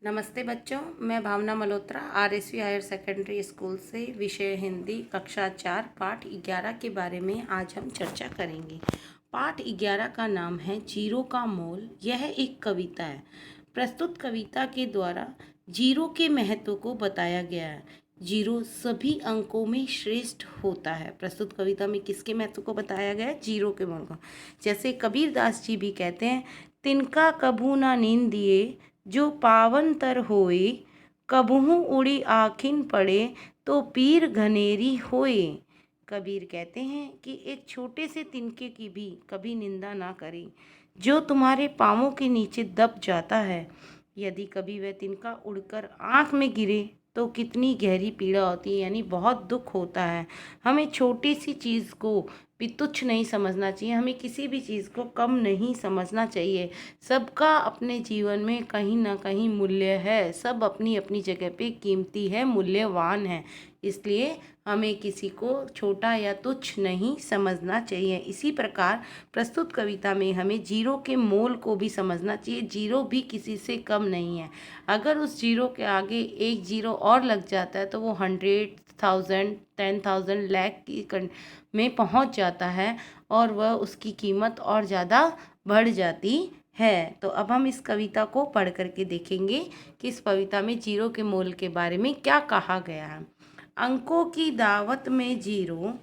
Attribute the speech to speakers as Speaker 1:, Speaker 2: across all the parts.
Speaker 1: नमस्ते बच्चों, मैं Bhavna Malhotra RSV higher secondary school से विषय हिंदी कक्षा 4 पाठ 11 के बारे में आज हम चर्चा करेंगे। पाठ 11 का नाम है जीरो का मोल। यह एक कविता है। प्रस्तुत कविता के द्वारा जीरो के महत्व को बताया गया है। जीरो सभी अंकों में श्रेष्ठ होता है। प्रस्तुत कविता में किसके महत्व को बताया गया है? जीरो के मोल को। जैसे कबीरदास जी भी कहते हैं, तिनका कभू ना नींद दिए जो पावन तर होए, कबहू उड़ी आखिन पड़े तो पीर घनेरी होए। कबीर कहते हैं कि एक छोटे से तिनके की भी कभी निंदा ना करें जो तुम्हारे पाँवों के नीचे दब जाता है। यदि कभी वह तिनका उड़कर आँख में गिरे तो कितनी गहरी पीड़ा होती है, यानी बहुत दुख होता है। हमें छोटी सी चीज़ को भी तुच्छ नहीं समझना चाहिए, हमें किसी भी चीज़ को कम नहीं समझना चाहिए। सबका अपने जीवन में कहीं ना कहीं मूल्य है, सब अपनी अपनी जगह पे कीमती है, मूल्यवान है। इसलिए हमें किसी को छोटा या तुच्छ नहीं समझना चाहिए। इसी प्रकार प्रस्तुत कविता में हमें जीरो के मोल को भी समझना चाहिए। जीरो भी किसी से कम नहीं है। अगर उस जीरो के आगे एक जीरो और लग जाता है तो वो 100,000, 10,000, लाख में पहुंच जाता है और वह उसकी कीमत और ज़्यादा बढ़ जाती है। तो अब हम इस कविता को पढ़ करके देखेंगे कि इस कविता में जीरो के मोल के बारे में क्या कहा गया है। अंकों की दावत में जीरो,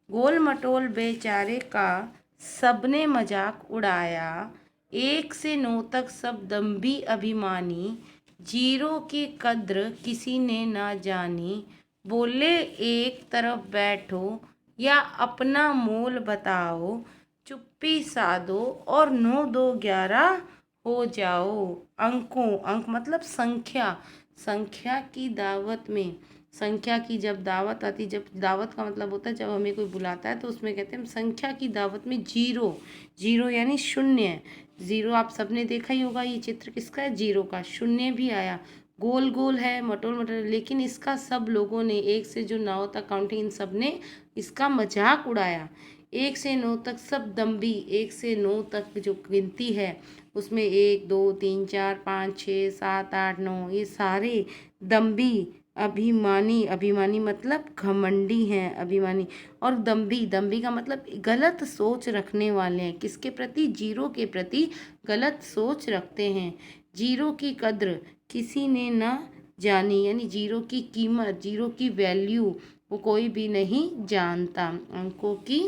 Speaker 1: गोल मटोल बेचारे का सबने मजाक उड़ाया। 1 से 9 तक सब दम्भी अभिमानी, जीरो की कद्र किसी ने ना जानी। बोले एक तरफ बैठो या अपना मोल बताओ, चुप्पी साधो और 9 2 11 हो जाओ। अंक मतलब संख्या। संख्या की दावत में, संख्या की जब दावत आती, जब दावत का मतलब होता है जब हमें कोई बुलाता है तो उसमें कहते हैं संख्या की दावत में जीरो। जीरो यानी शून्य। जीरो आप सबने देखा ही होगा, ये चित्र किसका है? जीरो का। शून्य भी आया, गोल गोल है, मटोल मटोल, लेकिन इसका सब लोगों ने 1 से जो 9 तक काउंटिंग, इन सब ने इसका मजाक उड़ाया। 1 से 9 तक सब दम्भी, 1 से 9 तक जो गिनती है उसमें 1 2 3 4 5 6 7 8 9, ये सारे दम्भी अभिमानी। अभिमानी मतलब घमंडी हैं, अभिमानी। और दम्भी, दम्भी का मतलब गलत सोच रखने वाले हैं। किसके प्रति? जीरो के प्रति गलत सोच रखते हैं। जीरो की कद्र किसी ने ना जानी, यानी जीरो की कीमत, जीरो की वैल्यू वो कोई भी नहीं जानता। अंकों की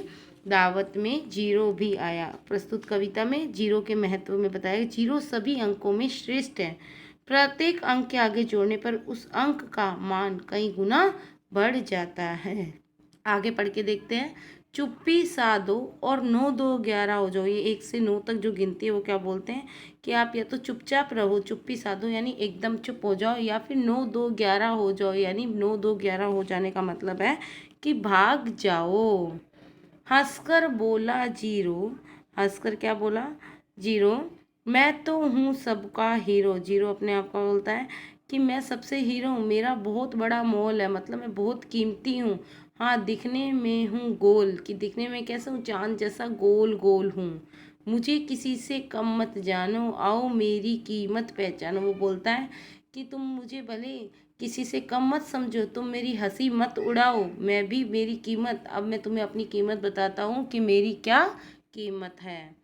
Speaker 1: दावत में जीरो भी आया। प्रस्तुत कविता में जीरो के महत्व में बताया गया, जीरो सभी अंकों में श्रेष्ठ है। प्रत्येक अंक के आगे जोड़ने पर उस अंक का मान कई गुना बढ़ जाता है। आगे पढ़ के देखते हैं। चुप्पी साधो और 9 2 11 हो जाओ। ये 1 से 9 तक जो गिनती है वो क्या बोलते हैं कि आप या तो चुपचाप रहो, चुप्पी साधो यानी एकदम चुप हो जाओ, या फिर 9 2 11 हो जाओ, यानी 9 2 11 हो जाने का मतलब है कि भाग जाओ। हंसकर बोला जीरो, हंसकर क्या बोला? जीरो, मैं तो हूँ सबका हीरो। जीरो अपने आप को बोलता है कि मैं सबसे हीरो हूँ, मेरा बहुत बड़ा मोल है, मतलब मैं बहुत कीमती हूँ। हाँ, दिखने में हूँ गोल, कि दिखने में कैसा हूँ? चांद जैसा गोल गोल हूँ। मुझे किसी से कम मत जानो, आओ मेरी कीमत पहचानो। वो बोलता है कि तुम मुझे भले किसी से कम मत समझो, तुम मेरी हंसी मत उड़ाओ, मैं भी मेरी कीमत, अब मैं तुम्हें अपनी कीमत बताता हूँ कि मेरी क्या कीमत है।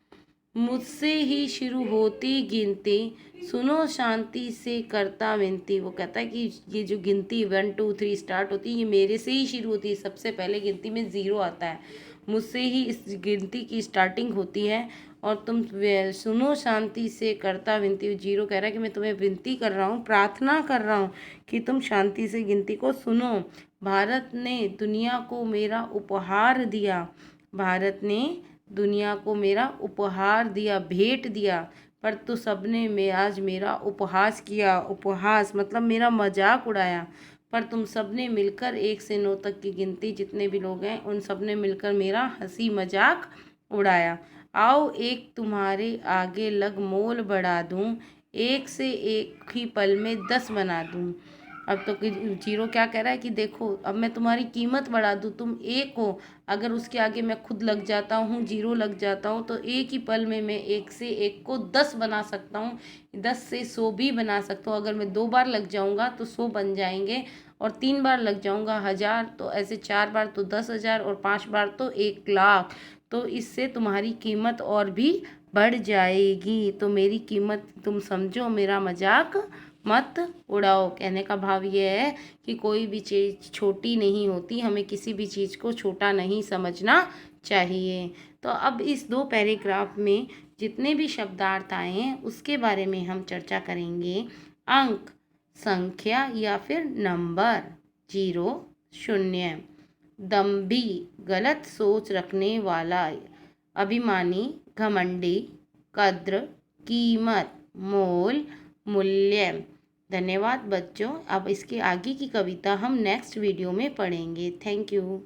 Speaker 1: मुझसे ही शुरू होती गिनती, सुनो शांति से करता विनती। वो कहता है कि ये जो गिनती 1 2 3 स्टार्ट होती है ये मेरे से ही शुरू होती है। सबसे पहले गिनती में ज़ीरो आता है, मुझसे ही इस गिनती की स्टार्टिंग होती है। और तुम सुनो शांति से करता विनती। जीरो कह रहा है कि मैं तुम्हें विनती कर रहा हूँ, प्रार्थना कर रहा हूँ कि तुम शांति से गिनती को सुनो। भारत ने दुनिया को मेरा उपहार दिया, भारत ने दुनिया को मेरा उपहार दिया, भेंट दिया, पर तो सबने में आज मेरा उपहास किया। उपहास मतलब मेरा मजाक उड़ाया। पर तुम सबने मिलकर 1 से 9 तक की गिनती जितने भी लोग हैं उन सब ने मिलकर मेरा हंसी मजाक उड़ाया। आओ एक तुम्हारे आगे लग मोल बढ़ा दूं, 1 से 1 ही पल में 10 बना दूं। अब तो जीरो क्या कह रहा है कि देखो अब मैं तुम्हारी कीमत बढ़ा दूँ, तुम एक हो, अगर उसके आगे मैं खुद लग जाता हूँ, जीरो लग जाता हूँ, तो एक ही पल में मैं एक से एक को 10 बना सकता हूँ, 10 से 100 भी बना सकता हूँ। अगर मैं 2 बार लग जाऊँगा तो 100 बन जाएंगे, और 3 बार लग जाऊँगा 1000, तो ऐसे 4 बार तो 10,000, और 5 बार तो 1,00,000। तो इससे तुम्हारी कीमत और भी बढ़ जाएगी। तो मेरी कीमत तुम समझो, मेरा मजाक मत उड़ाओ। कहने का भाव ये है कि कोई भी चीज़ छोटी नहीं होती, हमें किसी भी चीज़ को छोटा नहीं समझना चाहिए। तो अब इस 2 पैराग्राफ में जितने भी शब्दार्थ आए हैं उसके बारे में हम चर्चा करेंगे। अंक, संख्या या फिर नंबर, 0, 0। दम्भी, गलत सोच रखने वाला। अभिमानी, घमंडी। कद्र, कीमत, मोल, मूल्य। धन्यवाद बच्चों। अब इसके आगे की कविता हम नेक्स्ट वीडियो में पढ़ेंगे। Thank you.